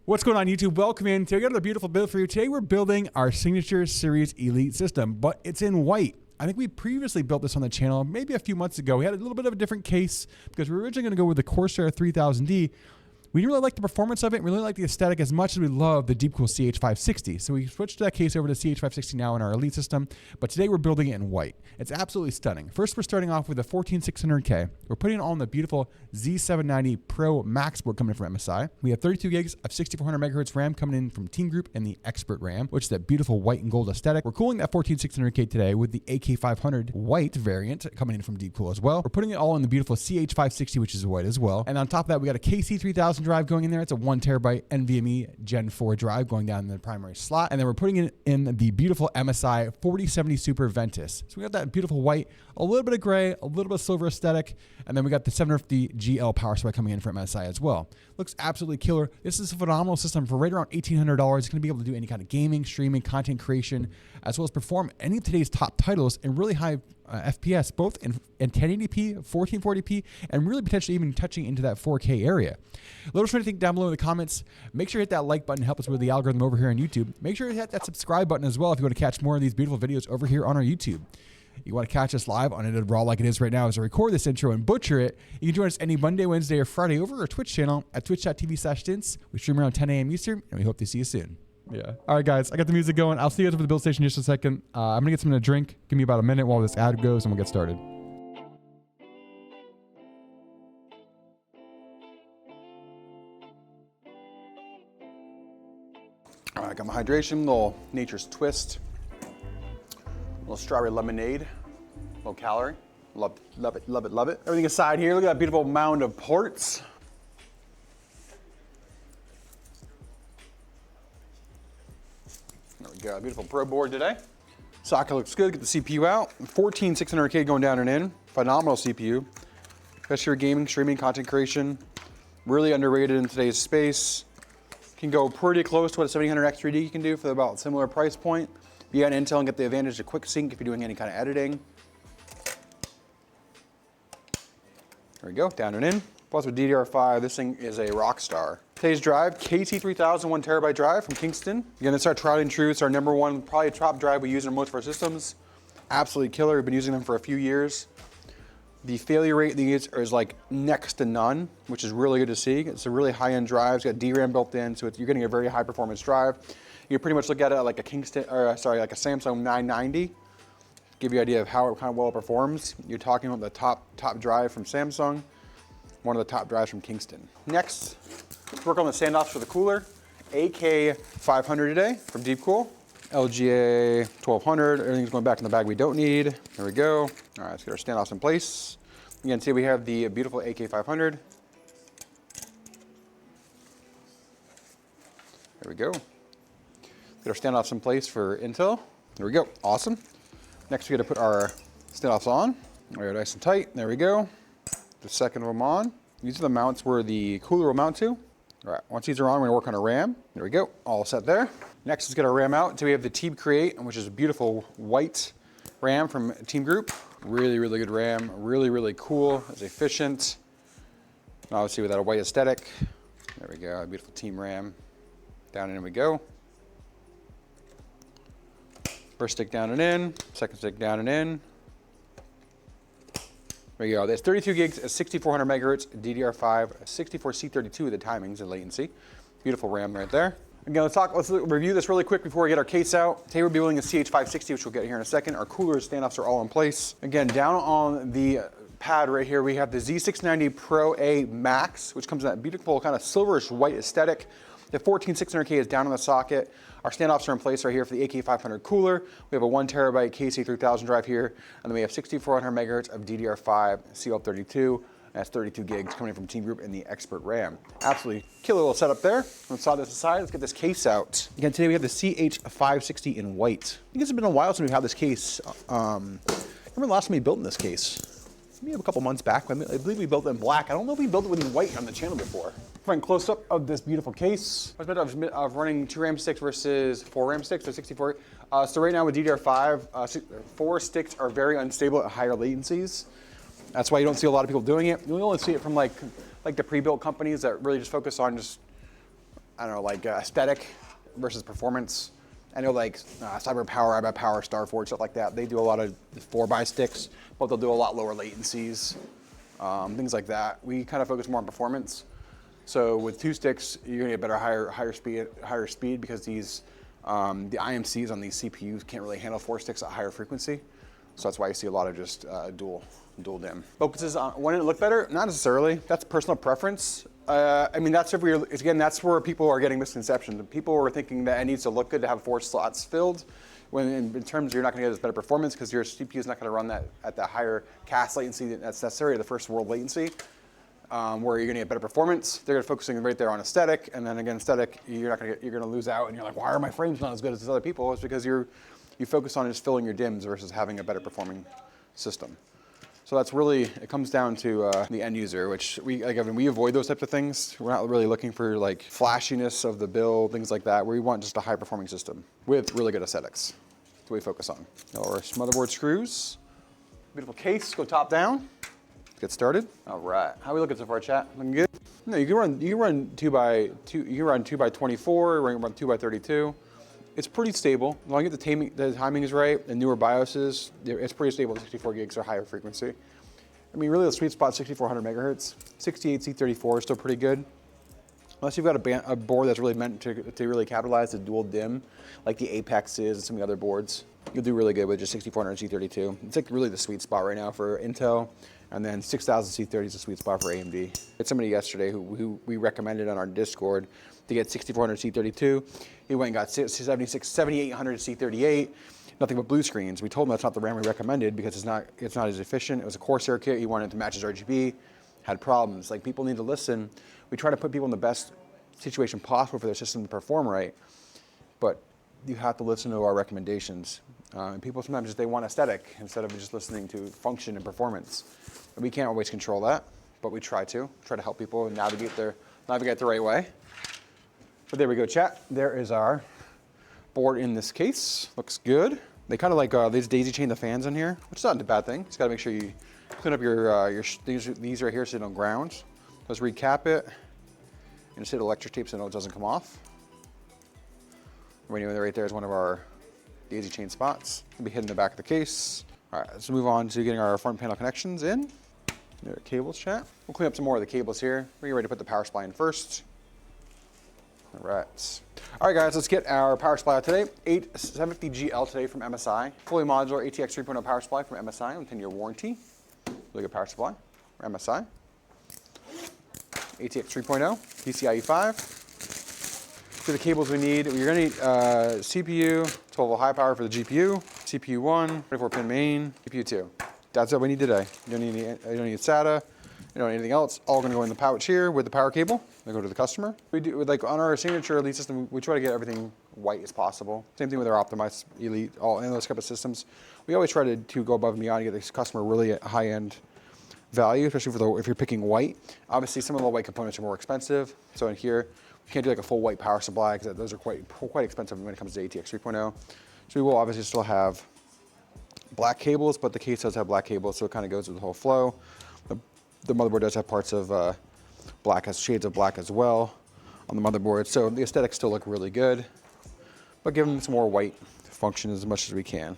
What's going on, YouTube? Welcome in. Today we got another beautiful build for you. Today we're building our Signature Series Elite system, but it's in white. I think we previously built this on the channel maybe a few months ago. We had a little bit of a different case because we were originally going to go with the Corsair 3000D. We didn't really like the performance of it. We really like the aesthetic as much as we love the Deepcool CH560. So we switched that case over to CH560 now in our Elite system. But today we're building it in white. It's absolutely stunning. First, we're starting off with a 14600K. We're putting it on the beautiful Z790 Pro Max board coming in from MSI. We have 32 gigs of 6400 megahertz RAM coming in from Team Group and the Expert RAM, which is that beautiful white and gold aesthetic. We're cooling that 14600K today with the AK500 white variant coming in from Deepcool as well. We're putting it all in the beautiful CH560, which is white as well. And on top of that, we got a KC3000 drive going in there. It's a 1 terabyte NVMe Gen 4 drive going down in the primary slot. And then we're putting it in the beautiful MSI 4070 Super Ventus. So we got that beautiful white, a little bit of gray, a little bit of silver aesthetic. And then we got the 750 GL power supply coming in from MSI as well. Looks absolutely killer. This is a phenomenal system for right around $1,800. It's going to be able to do any kind of gaming, streaming, content creation, as well as perform any of today's top titles in really high FPS, both in 1080p, 1440p, and really potentially even touching into that 4K area. Let us know what you think down below in the comments. Make sure you hit that like button, help us with the algorithm over here on YouTube. Make sure you hit that subscribe button as well if you want to catch more of these beautiful videos over here on our YouTube. You want to catch us live on it raw like it is right now as I record this intro and butcher it. You can join us any Monday, Wednesday, or Friday over our Twitch channel at twitch.tv/Stints. We stream around 10 a.m. Eastern, and we hope to see you soon. Yeah. All right, guys, I got the music going. I'll see you guys over the build station in just a second. I'm going to get something to drink. Give me about a minute while this ad goes, and we'll get started. All right, I got my hydration, little Nature's Twist, little strawberry lemonade, low calorie. Love it, love it, love it. Everything aside here, look at that beautiful mound of ports. There we go, beautiful pro board today. Socket looks good, get the CPU out. 14600K going down and in. Phenomenal CPU. Especially for gaming, streaming, content creation. Really underrated in today's space. Can go pretty close to what a 7000X3D can do for about a similar price point. Be on Intel and get the advantage of quick sync if you're doing any kind of editing. There we go, down and in. Plus with DDR5, this thing is a rock star. Today's drive, KC3000 1 terabyte drive from Kingston. Again, it's our tried and true. It's our #1, probably a top drive we use in most of our systems. Absolutely killer. We've been using them for a few years. The failure rate of these is like next to none, which is really good to see. It's a really high-end drive. It's got DRAM built in, so you're getting a very high-performance drive. You pretty much look at it like a like a Samsung 990. Give you an idea of how kind of well it performs. You're talking about the top drive from Samsung, one of the top drives from Kingston. Next, let's work on the standoffs for the cooler. AK500 today from Deepcool. LGA 1200, everything's going back in the bag we don't need. There we go. All right, let's get our standoffs in place. You can see we have the beautiful AK500. There we go. Get our standoffs in place for Intel. There we go, awesome. Next we got to put our standoffs on. They're nice and tight, there we go. The second of them on. These are the mounts where the cooler will mount to. All right, once these are on, we're gonna work on our RAM. There we go, all set there. Next, let's get our RAM out. So we have the Team Create, which is a beautiful white RAM from Team Group. Really, really good RAM, really, really cool, it's efficient. And obviously with that white aesthetic. There we go, a beautiful Team RAM. Down and in we go. First stick down and in, second stick down and in. There you go. There's 32 gigs at 6400 megahertz, DDR5, 64C32 with the timings and latency. Beautiful RAM right there. Again, let's review this really quick before we get our case out. Today we're building a CH560, which we'll get here in a second. Our cooler standoffs are all in place. Again, down on the pad right here, we have the Z690 Pro A Max, which comes in that beautiful kind of silverish white aesthetic. The 14600K is down in the socket. Our standoffs are in place right here for the AK500 cooler. We have a 1 terabyte KC3000 drive here, and then we have 6400 megahertz of DDR5 CL32. That's 32 gigs coming in from Team Group and the Expert RAM. Absolutely killer little setup there. Let's saw this aside. Let's get this case out. Again, today we have the CH560 in white. I think it's been a while since we've had this case. I remember the last time we built in this case. Maybe a couple months back. I believe we built it in black. I don't know if we built it in white on the channel before. Front close up of this beautiful case. What's better of running 2 RAM sticks versus 4 RAM sticks or 64? So right now with DDR5, 4 sticks are very unstable at higher latencies. That's why you don't see a lot of people doing it. You only see it from like the pre-built companies that really just focus on just I don't know, like aesthetic versus performance. I know like Cyber Power, iBot Power, Starforge, stuff like that. They do a lot of 4x sticks, but they'll do a lot lower latencies, things like that. We kind of focus more on performance. So with 2 sticks, you're gonna get better, higher speed because these the IMCs on these CPUs can't really handle 4 sticks at higher frequency. So that's why you see a lot of just dual DIMM. Focuses on when it look better? Not necessarily. That's personal preference. I mean, that's that's where people are getting misconceptions. People are thinking that it needs to look good to have 4 slots filled, when in terms you're not going to get as better performance because your CPU is not going to run that at the higher CAS latency that's necessary, the first world latency, where you're going to get better performance. They're focusing right there on aesthetic, and then again, aesthetic, you're going to lose out, and you're like, why are my frames not as good as these other people? It's because you focus on just filling your DIMMs versus having a better performing system. So that's really, it comes down to the end user, which we avoid those types of things. We're not really looking for like flashiness of the build, things like that. We want just a high performing system with really good aesthetics. That's what we focus on. Our motherboard screws, beautiful case, go top down. Let's get started. All right, how are we looking so far, chat? Looking good? No, you can run 2x2, you can run 2x24, you can run 2x32. It's pretty stable. As long as the timing is right, and newer BIOSes, it's pretty stable at 64 gigs or higher frequency. I mean, really the sweet spot 6400 megahertz. 68C34 is still pretty good. Unless you've got a board that's really meant to really capitalize the dual DIMM, like the Apex is and some of the other boards, you'll do really good with just 6400 C32. It's like really the sweet spot right now for Intel, and then 6000 C30 is the sweet spot for AMD. I had somebody yesterday who we recommended on our Discord to get 6400 C32. He went and got 7800 C38, nothing but blue screens. We told him that's not the RAM we recommended because it's not as efficient. It was a Corsair kit. He wanted to match his RGB, had problems. Like, people need to listen. We try to put people in the best situation possible for their system to perform right, but you have to listen to our recommendations. And people sometimes they want aesthetic instead of just listening to function and performance. And we can't always control that, but we try to help people navigate the right way. But there we go, chat. There is our board in this case. Looks good. They kind of like they just daisy chain the fans in here, which is not a bad thing. Just got to make sure you clean up your these right here sitting on ground. Let's recap it and just hit electric tape so it doesn't come off. Right there is one of our daisy chain spots. It'll be hidden in the back of the case. All right, let's move on to getting our front panel connections in. There are cables, chat. We'll clean up some more of the cables here. We're ready to put the power supply in first. All right. All right, guys, let's get our power supply out today. 750GL today from MSI. Fully modular ATX 3.0 power supply from MSI with 10-year warranty. Really good power supply from MSI. ATX 3.0, PCIe 5. For the cables we need, you're gonna need CPU, 12-volt high power for the GPU, CPU 1, 24-pin main, GPU 2. That's what we need today. You don't need SATA. You don't need anything else. All going to go in the pouch here with the power cable. They go to the customer. We do, like on our signature Elite system, we try to get everything white as possible. Same thing with our optimized Elite, all in those type of systems. We always try to go above and beyond to get this customer really a high-end value, especially if you're picking white. Obviously, some of the white components are more expensive. So in here, we can't do like a full white power supply because those are quite expensive when it comes to ATX 3.0. So we will obviously still have black cables, but the case does have black cables, so it kind of goes with the whole flow. The motherboard does have parts of black, has shades of black as well on the motherboard. So the aesthetics still look really good, but give them some more white function as much as we can.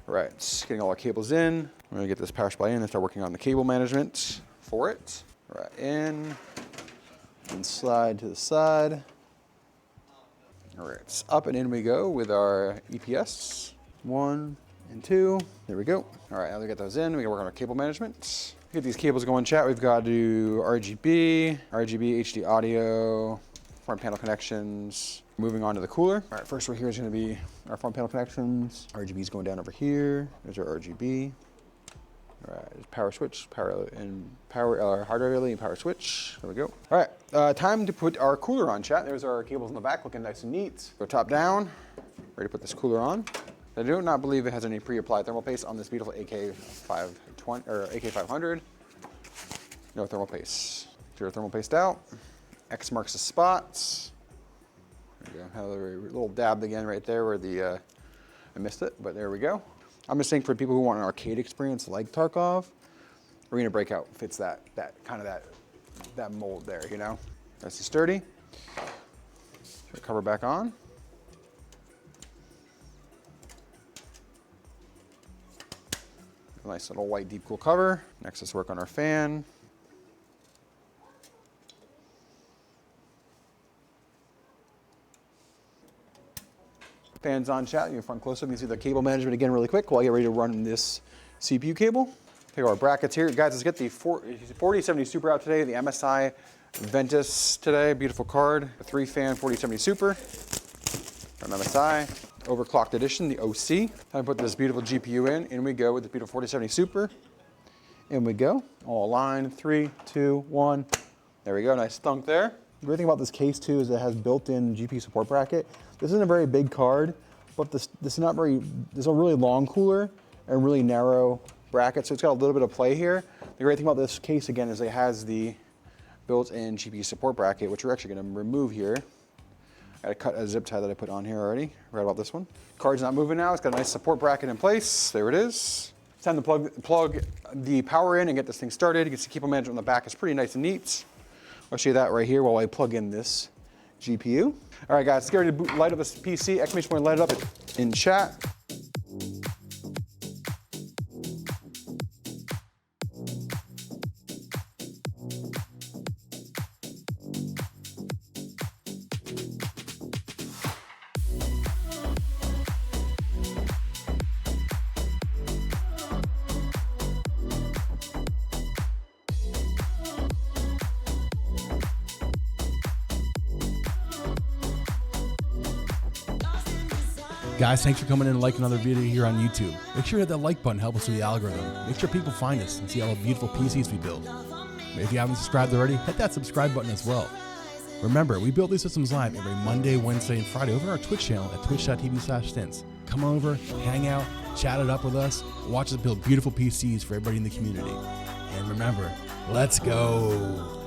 All right, getting all our cables in. We're gonna get this power supply in and start working on the cable management for it. All right, in and slide to the side. All right, up and in we go with our EPS. 1 and 2, there we go. All right, now we get those in, we can work on our cable management. Get these cables going, chat. We've got to do RGB, HD audio, front panel connections. Moving on to the cooler. All right, first one here is going to be our front panel connections. RGB is going down over here. There's our RGB. All right, there's power switch, hardware relay and power switch. There we go. All right, time to put our cooler on, chat. There's our cables in the back, looking nice and neat. Go top down. Ready to put this cooler on. I do not believe it has any pre-applied thermal paste on this beautiful AK520 or AK500. No thermal paste. Zero thermal paste out. X marks the spots. There we go. Have a little dab again right there where the I missed it, but there we go. I'm just saying for people who want an arcade experience like Tarkov, Arena Breakout fits that mold there, you know. Nice and sturdy. cover back on. Nice little white Deepcool cover. Next, let's work on our fan. Fan's on, chat. You can front close up. You can see the cable management again really quick while I get ready to run this CPU cable. Take our brackets here. Guys, let's get the 4070 Super out today. The MSI Ventus today. Beautiful card. A 3-fan 4070 Super from MSI. Overclocked edition, the OC. I put this beautiful GPU in we go with the beautiful 4070 Super. In we go, all aligned, 3, 2, 1. There we go, nice thunk there. The great thing about this case too is it has built-in GPU support bracket. This isn't a very big card, but this is not very, there's a really long cooler and really narrow bracket, so it's got a little bit of play here. The great thing about this case again is it has the built-in GPU support bracket, which we're actually gonna remove here. I gotta cut a zip tie that I put on here already. Right about this one. Card's not moving now. It's got a nice support bracket in place. There it is. It's time to plug the power in and get this thing started. You can see cable management on the back is pretty nice and neat. I'll show you that right here while I plug in this GPU. All right, guys, let's get ready to light up this PC. Exclamation point, light it up in chat. Guys, thanks for coming in and liking another video here on YouTube. Make sure you hit that like button, help us with the algorithm. Make sure people find us and see all the beautiful PCs we build. If you haven't subscribed already, hit that subscribe button as well. Remember, we build these systems live every Monday, Wednesday, and Friday over on our Twitch channel at twitch.tv/stints. Come on over, hang out, chat it up with us, watch us build beautiful PCs for everybody in the community. And remember, let's go.